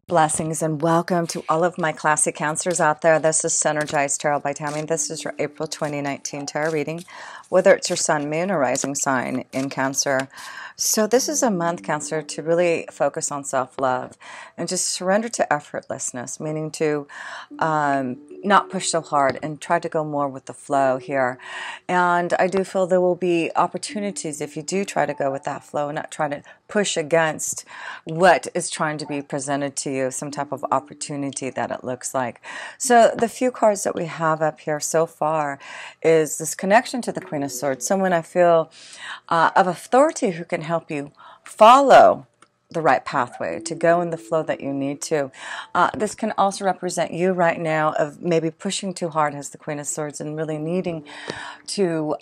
Blessings and welcome to all of my classic Cancers out there. This is Synergized Tarot by Tammy. This is your April 2019 tarot reading, whether it's your sun, moon, or rising sign in Cancer. So this is a month, Cancer, to really focus on self-love and just surrender to effortlessness, meaning to not push so hard and try to go more with the flow here. And I do feel there will be opportunities if you do try to go with that flow and not try to push against what is trying to be presented to you, some type of opportunity that it looks like. So the few cards that we have up here so far is this connection to the Queen of Swords, someone I feel of authority who can help you follow the right pathway, to go in the flow that you need to. This can also represent you right now of maybe pushing too hard as the Queen of Swords and really needing to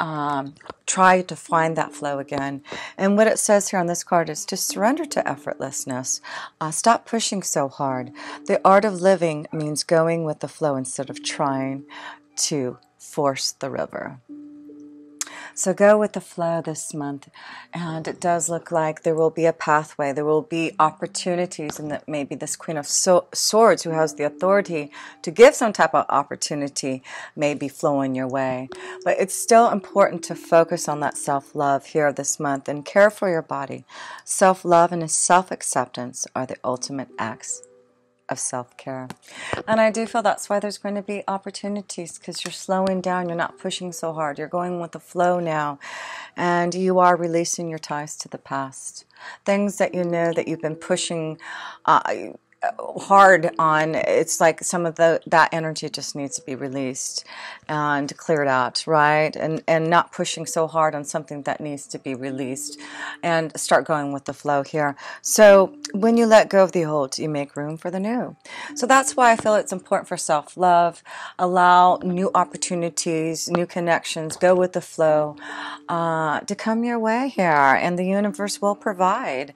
try to find that flow again. And what it says here on this card is to surrender to effortlessness. Stop pushing so hard. The art of living means going with the flow instead of trying to force the river. So go with the flow this month, and it does look like there will be a pathway, there will be opportunities, and that maybe this Queen of Swords, who has the authority to give some type of opportunity, may be flowing your way. But it's still important to focus on that self-love here this month and care for your body. Self-love and self-acceptance are the ultimate acts of self-care. And I do feel that's why there's going to be opportunities, because you're slowing down, you're not pushing so hard, you're going with the flow now, and you are releasing your ties to the past. Things that you know that you've been pushing hard on, it's like some of that energy just needs to be released and cleared out, right? And not pushing so hard on something that needs to be released, and start going with the flow here. So when you let go of the old, you make room for the new. So that's why I feel it's important for self-love. Allow new opportunities, new connections, go with the flow to come your way here, and the universe will provide.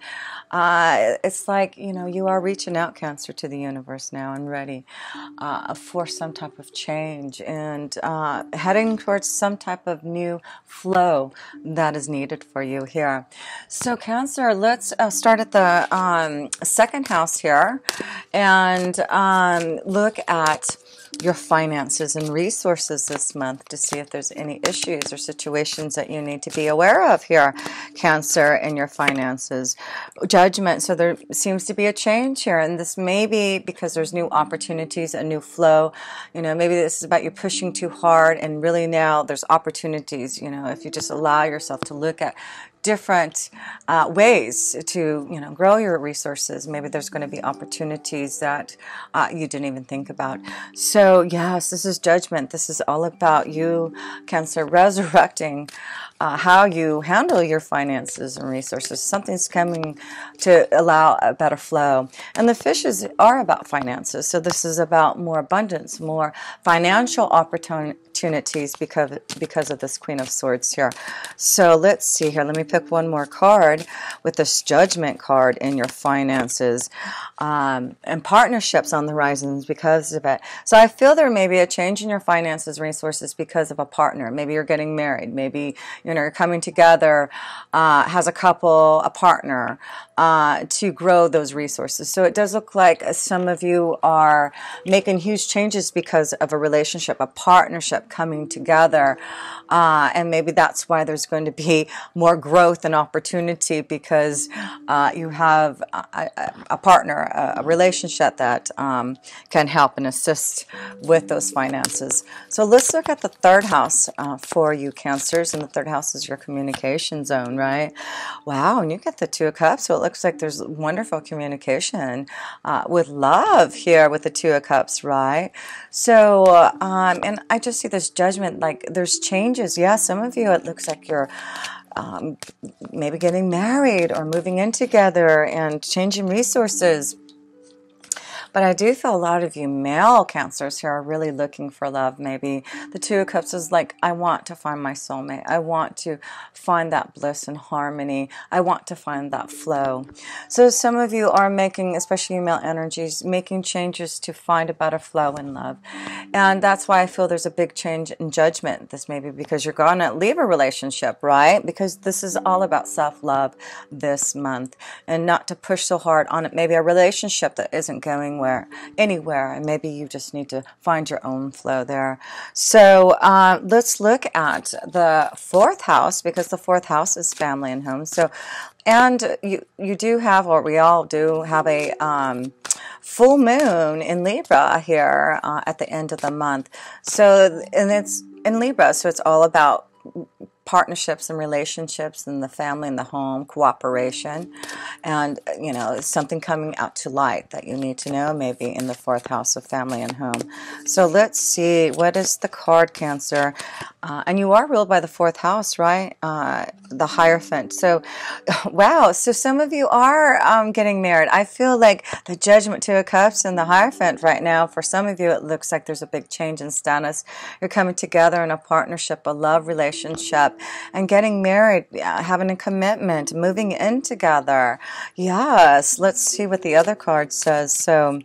It's like, you know, you are reaching out, Cancer, to the universe now and ready for some type of change and heading towards some type of new flow that is needed for you here. So Cancer, let's start at the second house here and look at your finances and resources this month to see if there's any issues or situations that you need to be aware of here, Cancer, in your finances. Judgment, so there seems to be a change here, and this may be because there's new opportunities, a new flow. You know, maybe this is about you pushing too hard, and really now there's opportunities, you know, if you just allow yourself to look at different ways to, you know, grow your resources. Maybe there's going to be opportunities that you didn't even think about. So yes, this is Judgment. This is all about you, Cancer, resurrecting how you handle your finances and resources. Something's coming to allow a better flow. And the fishes are about finances. So this is about more abundance, more financial opportunities because of this Queen of Swords here. So let's see here. Let me pick one more card with this Judgment card in your finances and partnerships on the horizons because of it. So I feel there may be a change in your finances, resources because of a partner. Maybe you're getting married. Maybe, you know, you're coming together as a couple, a partner, to grow those resources. So it does look like some of you are making huge changes because of a relationship, a partnership coming together, and maybe that's why there's going to be more growth and opportunity because you have a partner, a relationship that can help and assist with those finances. So let's look at the third house for you, Cancers, and the third house is your communication zone, right? Wow, and you get the Two of Cups, so it looks like there's wonderful communication with love here with the Two of Cups, right? So, and I just see this Judgment, like there's changes. Yeah, some of you, it looks like you're maybe getting married or moving in together and changing resources. But I do feel a lot of you male Cancers here are really looking for love. Maybe the Two of Cups is like, I want to find my soulmate. I want to find that bliss and harmony. I want to find that flow. So some of you are making, especially male energies, making changes to find a better flow in love. And that's why I feel there's a big change in judgment. This may be because you're going to leave a relationship, right? Because this is all about self-love this month, and not to push so hard on it. Maybe a relationship that isn't going anywhere, and maybe you just need to find your own flow there. So let's look at the 4th house, because the 4th house is family and home. So, and you do have, or we all do have, a full moon in Libra here at the end of the month. So, and it's in Libra, so it's all about partnerships and relationships and the family and the home, cooperation, and something coming out to light that you need to know, maybe in the 4th house of family and home. So let's see, what is the card, Cancer? And you are ruled by the 4th house, right? The Hierophant. So wow, so some of you are getting married. I feel like the Judgment, 2 of Cups, and the Hierophant right now, for some of you it looks like there's a big change in status. You're coming together in a partnership, a love relationship, and getting married, having a commitment, moving in together. Yes, let's see what the other card says. So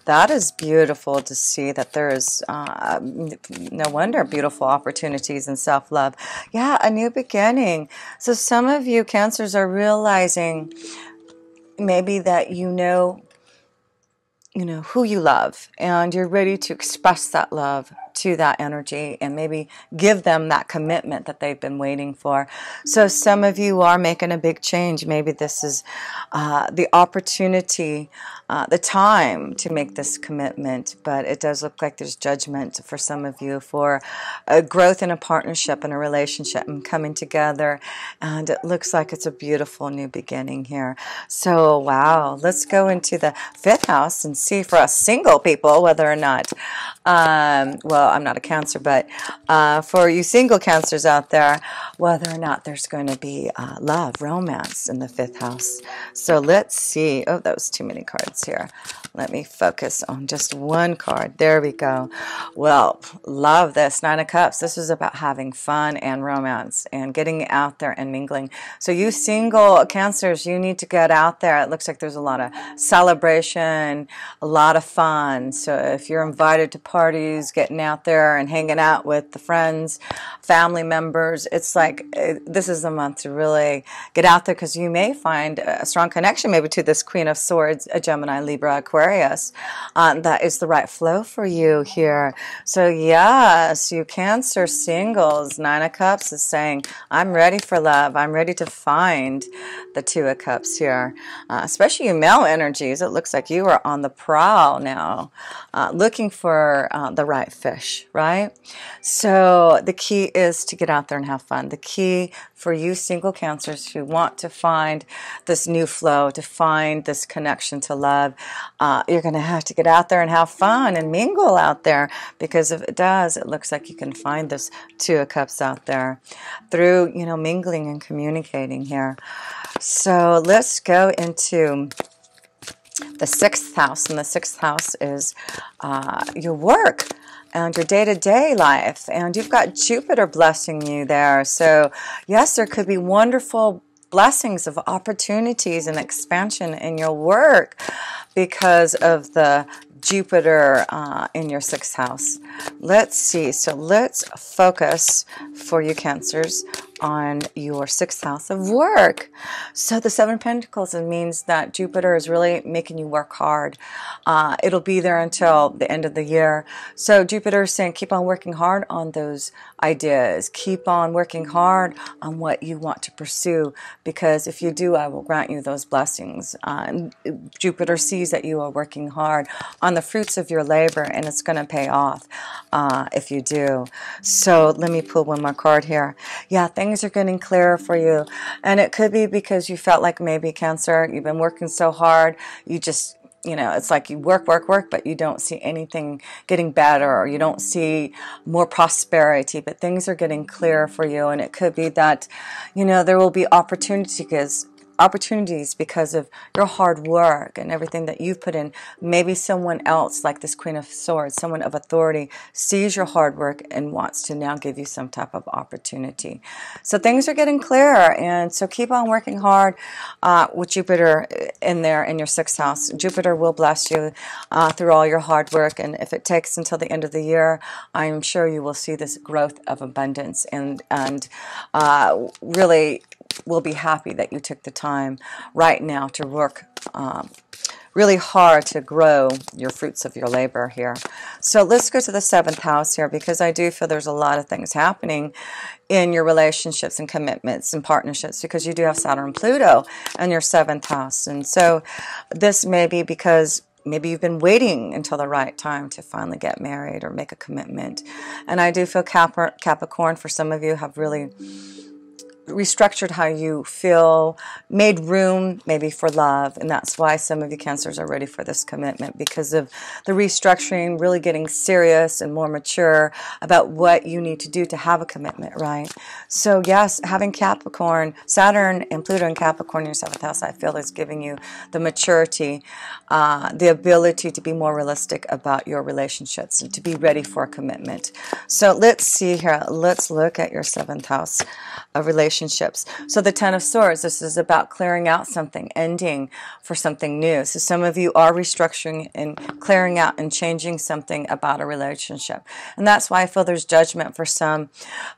that is beautiful to see that there is, no wonder, beautiful opportunities in self-love. Yeah, a new beginning. So some of you Cancers are realizing maybe that you know who you love, and you're ready to express that love to that energy and maybe give them that commitment that they've been waiting for. So some of you are making a big change. Maybe this is the opportunity, the time to make this commitment, but it does look like there's judgment for some of you for a growth in a partnership and a relationship and coming together, and it looks like it's a beautiful new beginning here. So wow, let's go into the 5th house and see for us single people whether or not, well, I'm not a Cancer, but for you single Cancers out there, whether or not there's going to be love, romance in the 5th house. So let's see. Oh, that was too many cards here. Let me focus on just one card. There we go. Well, love this. 9 of Cups. This is about having fun and romance and getting out there and mingling. So you single Cancers, you need to get out there. It looks like there's a lot of celebration, a lot of fun. So if you're invited to parties, getting out there and hanging out with the friends, family members, it's like this is the month to really get out there, because you may find a strong connection maybe to this Queen of Swords, a Gemini, Libra, Aquarius. That is the right flow for you here. So yes, you Cancer singles, 9 of Cups is saying, I'm ready for love. I'm ready to find the 2 of Cups here. Especially you male energies, it looks like you are on the prowl now, looking for the right fish, right? So the key is to get out there and have fun. The key for you single Cancers who want to find this new flow, to find this connection to love, you're going to have to get out there and have fun and mingle out there, because if it does, it looks like you can find this 2 of Cups out there through, mingling and communicating here. So let's go into the 6th house, and the 6th house is your work and your day-to-day life, and you've got Jupiter blessing you there. So yes, there could be wonderful blessings of opportunities and expansion in your work because of the Jupiter in your 6th house. Let's see. So let's focus for you Cancers on your 6th house of work. So the 7 of Pentacles, it means that Jupiter is really making you work hard. It'll be there until the end of the year. So Jupiter is saying keep on working hard on those ideas. Keep on working hard on what you want to pursue, because if you do, I will grant you those blessings. Jupiter sees that you are working hard on the fruits of your labor, and it's going to pay off if you do. So let me pull one more card here. Yeah, things are getting clearer for you, and it could be because you felt like maybe Cancer, you've been working so hard, you just, it's like you work, but you don't see anything getting better, or you don't see more prosperity, but things are getting clearer for you. And it could be that, there will be opportunities opportunities because of your hard work and everything that you've put in. Maybe someone else, like this Queen of Swords, someone of authority, sees your hard work and wants to now give you some type of opportunity. So things are getting clearer, and so keep on working hard with Jupiter in there in your 6th house. Jupiter will bless you through all your hard work, and if it takes until the end of the year, I'm sure you will see this growth of abundance, and really will be happy that you took the time right now to work really hard to grow your fruits of your labor here. So let's go to the 7th house here, because I do feel there's a lot of things happening in your relationships and commitments and partnerships, because you do have Saturn and Pluto in your 7th house. And so this may be because maybe you've been waiting until the right time to finally get married or make a commitment. And I do feel Capricorn, for some of you, have really restructured how you feel, made room maybe for love, and that's why some of you Cancers are ready for this commitment, because of the restructuring, really getting serious and more mature about what you need to do to have a commitment, right? So yes, having Capricorn, Saturn and Pluto in Capricorn in your 7th house, I feel is giving you the maturity, the ability to be more realistic about your relationships and to be ready for a commitment. So let's see here. Let's look at your 7th house of relationships. So the 10 of Swords, this is about clearing out something, ending for something new. So some of you are restructuring and clearing out and changing something about a relationship. And that's why I feel there's judgment for some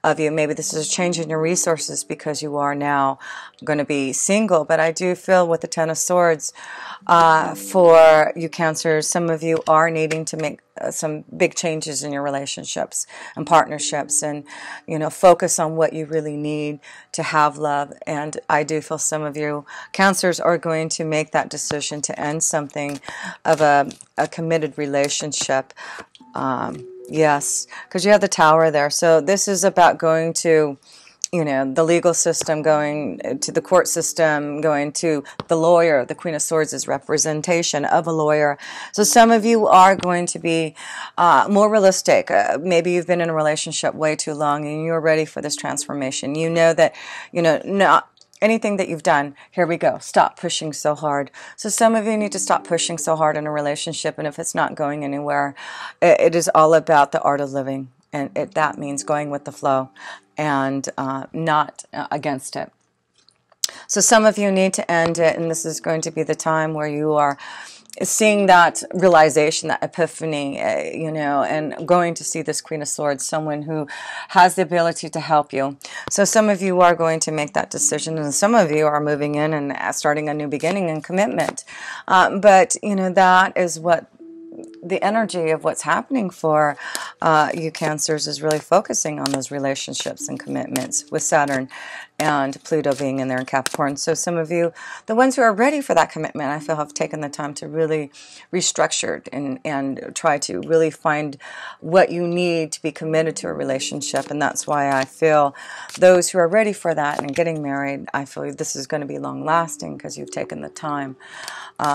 of you. Maybe this is a change in your resources because you are now going to be single. But I do feel with the 10 of Swords, for you Cancers, some of you are needing to make some big changes in your relationships and partnerships, and focus on what you really need to have love. And I do feel some of you Cancers are going to make that decision to end something of a committed relationship. Yes, because you have the Tower there. So this is about going to the legal system, going to the court system, going to the lawyer. The Queen of Swords is representation of a lawyer. So some of you are going to be more realistic. Maybe you've been in a relationship way too long and you're ready for this transformation. You know that, not anything that you've done, here we go, stop pushing so hard. So some of you need to stop pushing so hard in a relationship, and if it's not going anywhere, it is all about the art of living. And that means going with the flow and not against it. So some of you need to end it, and this is going to be the time where you are seeing that realization, that epiphany, and going to see this Queen of Swords, someone who has the ability to help you. So some of you are going to make that decision, and some of you are moving in and starting a new beginning and commitment. But that is what the energy of what's happening for you Cancers is really focusing on those relationships and commitments, with Saturn and Pluto being in there in Capricorn. So some of you, the ones who are ready for that commitment, I feel have taken the time to really restructure and try to really find what you need to be committed to a relationship. And that's why I feel those who are ready for that and getting married, I feel this is going to be long lasting because you've taken the time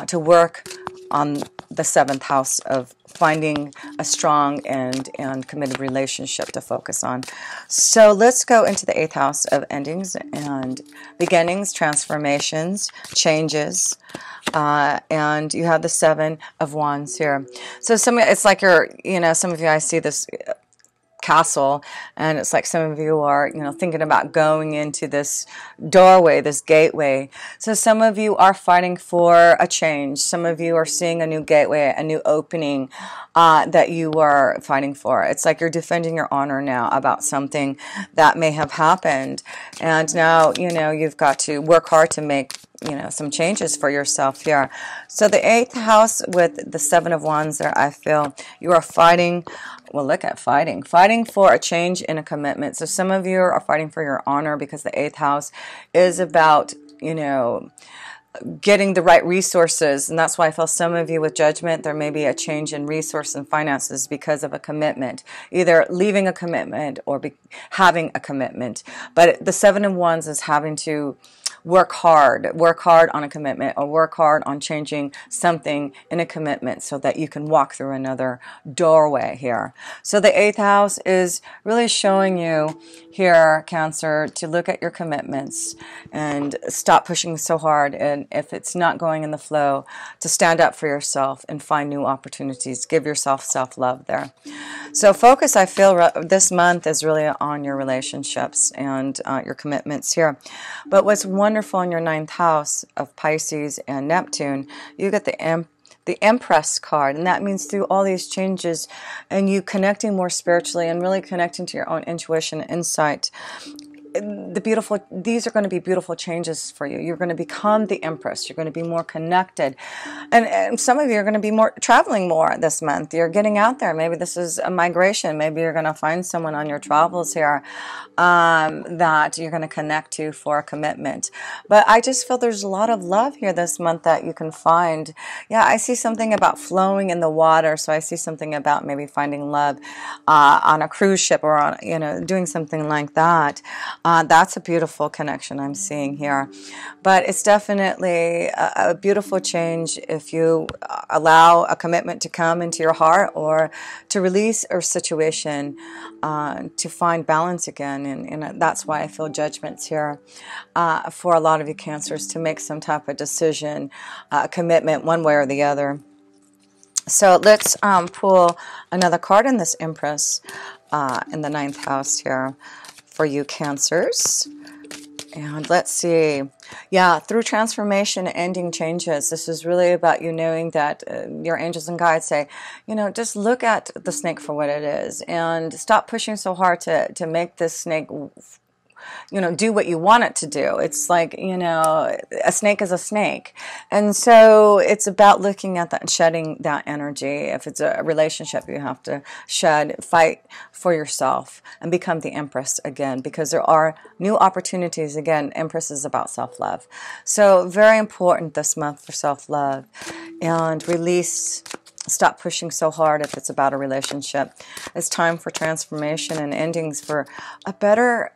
to work on the 7th house of finding a strong and committed relationship to focus on. So let's go into the 8th house of endings and beginnings, transformations, changes, and you have the 7 of Wands here. So it's like some of you, I see this castle, and it's like some of you are thinking about going into this doorway, this gateway. So some of you are fighting for a change. Some of you are seeing a new gateway, a new opening that you are fighting for. It's like you're defending your honor now about something that may have happened, and now you've got to work hard to make some changes for yourself here. So the 8th house with the 7 of Wands there, I feel you are fighting. Well, look at fighting for a change in a commitment. So some of you are fighting for your honor, because the 8th house is about getting the right resources, and that's why I feel some of you with Judgment, there may be a change in resource and finances because of a commitment, either leaving a commitment or having a commitment. But the 7 of Wands is having to work hard on a commitment, or work hard on changing something in a commitment so that you can walk through another doorway here. So the 8th house is really showing you here, Cancer, to look at your commitments and stop pushing so hard, and if it's not going in the flow, to stand up for yourself and find new opportunities. Give yourself self-love there. So focus, I feel, this month is really on your relationships and your commitments here. But what's wonderful in your 9th house of Pisces and Neptune, you get the Empress card, and that means through all these changes and you connecting more spiritually and really connecting to your own intuition and insight, these are going to be beautiful changes for you. You're going to become the Empress. You're going to be more connected. And some of you are going to be traveling more this month. You're getting out there. Maybe this is a migration. Maybe you're going to find someone on your travels here that you're going to connect to for a commitment. But I just feel there's a lot of love here this month that you can find. Yeah, I see something about flowing in the water. So I see something about maybe finding love on a cruise ship, or on, doing something like that. That's a beautiful connection I'm seeing here. But it's definitely a beautiful change if you allow a commitment to come into your heart, or to release a situation to find balance again. And that's why I feel judgments here for a lot of you Cancers, to make some type of decision, commitment one way or the other. So let's pull another card in this Empress in the 9th house here for you Cancers. And let's see. Yeah, through transformation, ending changes. This is really about you knowing that your angels and guides say, just look at the snake for what it is, and stop pushing so hard to make this snake do what you want it to do. It's like, a snake is a snake. And so it's about looking at that and shedding that energy. If it's a relationship, you have to fight for yourself and become the Empress again, because there are new opportunities. Again, Empress is about self-love. So very important this month for self-love and release. Stop pushing so hard if it's about a relationship. It's time for transformation and endings for a better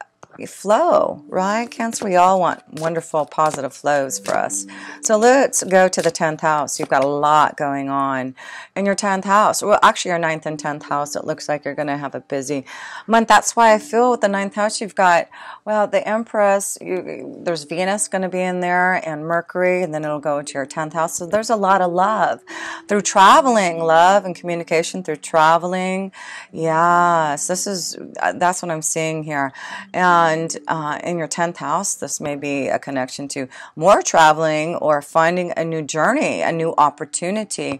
flow, right? Cancer, we all want wonderful, positive flows for us. So let's go to the 10th house. You've got a lot going on in your 10th house. Well, actually, your 9th and 10th house, it looks like you're going to have a busy month. That's why I feel with the 9th house, you've got, the Empress, there's Venus going to be in there, and Mercury, and then it'll go into your 10th house. So there's a lot of love through traveling, love and communication through traveling. Yes, that's what I'm seeing here. And in your 10th house, this may be a connection to more traveling or finding a new journey, a new opportunity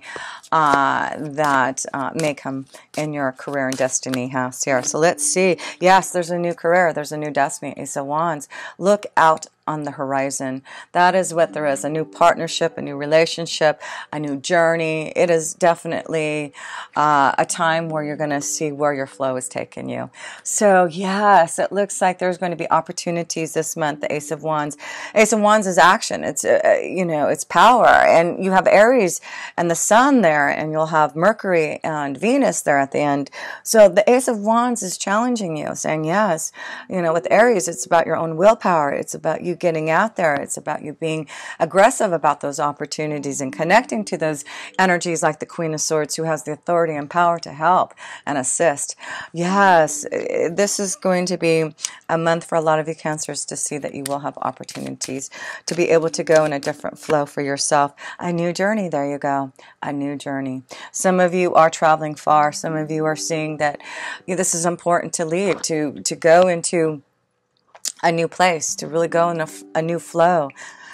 that may come in your career and destiny house here. So let's see. Yes, there's a new career. There's a new destiny. Ace of Wands. Look out on the horizon. That is what there is. A new partnership, a new relationship, a new journey. It is definitely a time where you're going to see where your flow is taking you. So yes, it looks like there's going to be opportunities this month. The Ace of Wands. Ace of Wands is action. It's, it's power. And you have Aries and the Sun there, and you'll have Mercury and Venus there at the end. So the Ace of Wands is challenging you, saying yes. With Aries, it's about your own willpower. It's about you getting out there. It's about you being aggressive about those opportunities and connecting to those energies like the Queen of Swords, who has the authority and power to help and assist. Yes, this is going to be a month for a lot of you Cancers to see that you will have opportunities to be able to go in a different flow for yourself. A new journey. There you go. A new journey. Some of you are traveling far. Some of you are seeing that this is important to lead, to go into a new place, to really go in a new flow.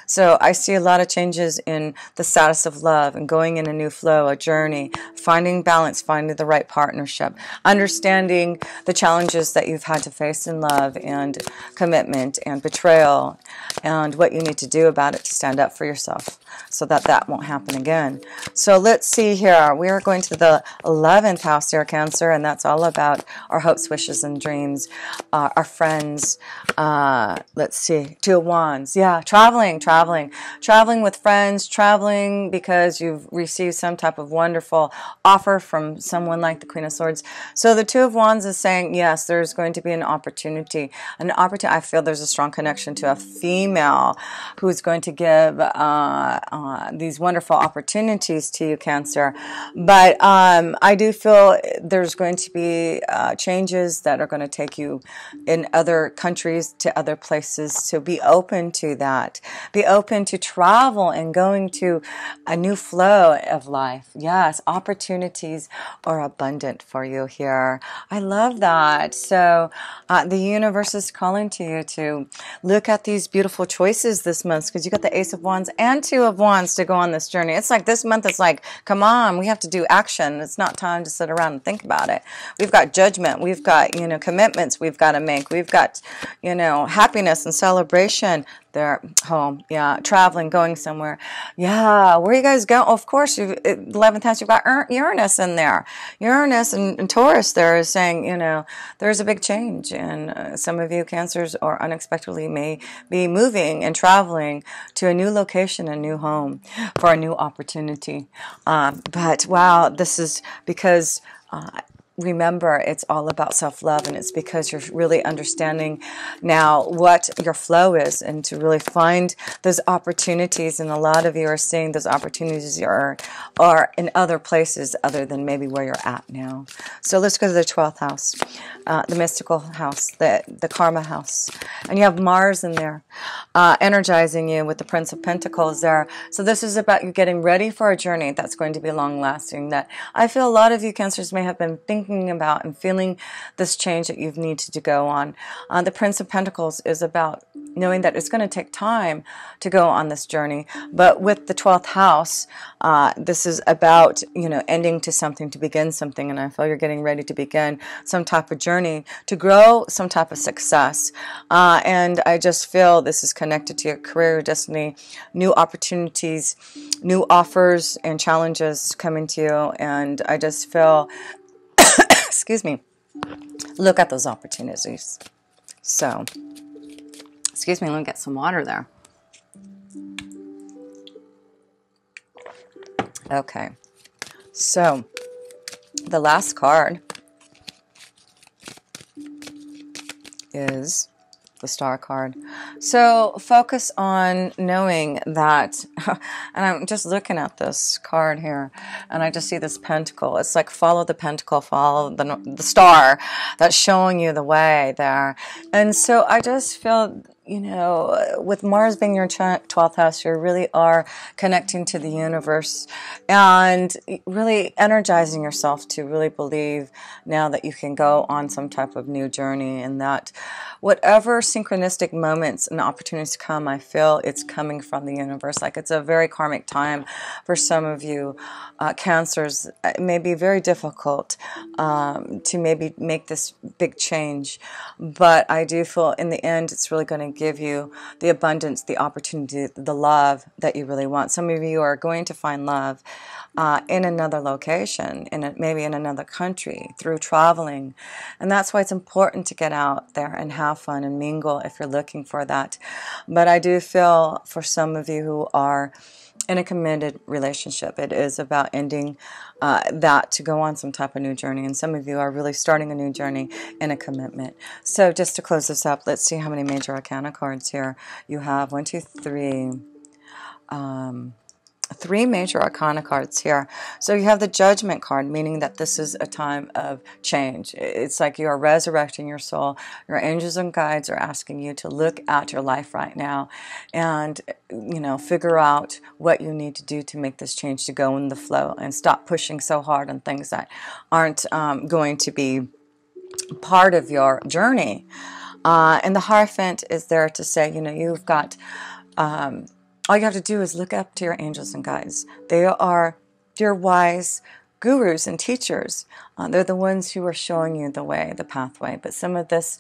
So I see a lot of changes in the status of love and going in a new flow, a journey, finding balance, finding the right partnership, understanding the challenges that you've had to face in love and commitment and betrayal, and what you need to do about it to stand up for yourself. so that that won't happen again. So let's see here. We are going to the 11th house here, Cancer, and that's all about our hopes, wishes, and dreams, our friends. Let's see, Two of Wands. Yeah, traveling with friends, traveling because you've received some type of wonderful offer from someone like the Queen of Swords. So the Two of Wands is saying, yes, there's going to be an opportunity. I feel there's a strong connection to a female who's going to give these wonderful opportunities to you, Cancer. But I do feel there's going to be changes that are going to take you in other countries to other places. So be open to that. Be open to travel and going to a new flow of life. Yes, opportunities are abundant for you here. I love that. So the universe is calling to you to look at these beautiful choices this month, because you got the Ace of Wands and Two of Wands to go on this journey. It's like this month is like, come on, we have to do action. It's not time to sit around and think about it. We've got judgment. We've got, commitments we've got to make. We've got, happiness and celebration. They're home, yeah, traveling, going somewhere. Yeah, where you guys go? Of course, 11th house, you've got Uranus in there. Uranus and Taurus there is saying, there's a big change. And some of you Cancers are unexpectedly may be moving and traveling to a new location, a new home for a new opportunity. But wow, this is because... remember, it's all about self-love, and it's because you're really understanding now what your flow is, and to really find those opportunities. And a lot of you are seeing those opportunities are in other places other than maybe where you're at now. So let's go to the 12th house, the mystical house, the karma house. And you have Mars in there, energizing you with the Prince of Pentacles there. So this is about you getting ready for a journey that's going to be long-lasting, that I feel a lot of you Cancers may have been thinking about and feeling this change that you've needed to go on. The Prince of Pentacles is about knowing that it's going to take time to go on this journey. But with the 12th house, this is about, ending to something to begin something. And I feel you're getting ready to begin some type of journey to grow some type of success. And I just feel this is connected to your career, your destiny, new opportunities, new offers and challenges coming to you. And I just feel... excuse me, look at those opportunities. So, excuse me, let me get some water there. Okay, so the last card is the Star card. So focus on knowing that, and I'm just looking at this card here, and I just see this pentacle. It's like follow the pentacle, follow the star that's showing you the way there. And so I just feel, with Mars being your 12th house, you really are connecting to the universe and really energizing yourself to really believe now that you can go on some type of new journey, and that whatever synchronistic moments and opportunities come, I feel it's coming from the universe. Like it's a very karmic time for some of you Cancers. It may be very difficult to maybe make this big change, but I do feel in the end it's really going to give you the abundance, the opportunity, the love that you really want. Some of you are going to find love in another location, maybe in another country, through traveling. And that's why it's important to get out there and have fun and mingle if you're looking for that. But I do feel for some of you who are in a committed relationship, it is about ending that to go on some type of new journey. And some of you are really starting a new journey in a commitment. So just to close this up, let's see how many major arcana cards here you have. 1, 2, 3. 3 major arcana cards here. So you have the Judgment card, meaning that this is a time of change. It's like you are resurrecting your soul. Your angels and guides are asking you to look at your life right now and, figure out what you need to do to make this change, to go in the flow and stop pushing so hard on things that aren't going to be part of your journey. And the Hierophant is there to say, you've got... all you have to do is look up to your angels and guides. They are your wise gurus and teachers They're the ones who are showing you the way, the pathway. But some of this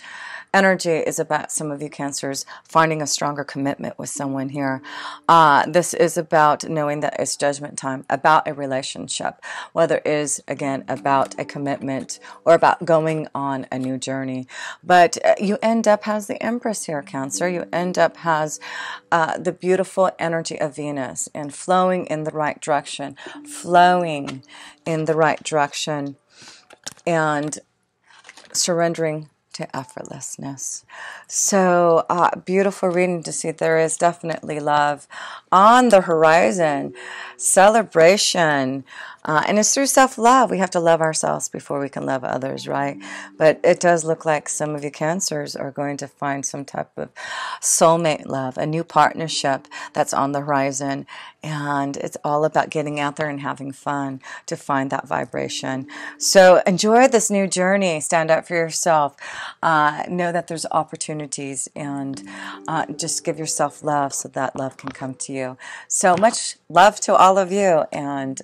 energy is about some of you Cancers finding a stronger commitment with someone here. This is about knowing that it's judgment time, about a relationship, whether it is, again, about a commitment or about going on a new journey. But you end up as the Empress here, Cancer. You end up as the beautiful energy of Venus and flowing in the right direction, flowing in the right direction, and surrendering to effortlessness. So beautiful reading to see there is definitely love on the horizon, celebration, and it's through self-love. We have to love ourselves before we can love others, right? But it does look like some of you Cancers are going to find some type of soulmate love, a new partnership that's on the horizon, and it's all about getting out there and having fun to find that vibration. So enjoy this new journey. Stand up for yourself. Know that there's opportunities, and just give yourself love so that love can come to you. So much love to all of you, and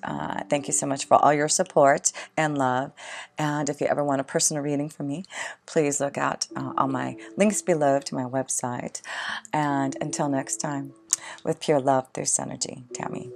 thank you so much for all your support and love. And if you ever want a personal reading from me, please look out on my links below to my website. And until next time, with pure love through Synergy, Tammy.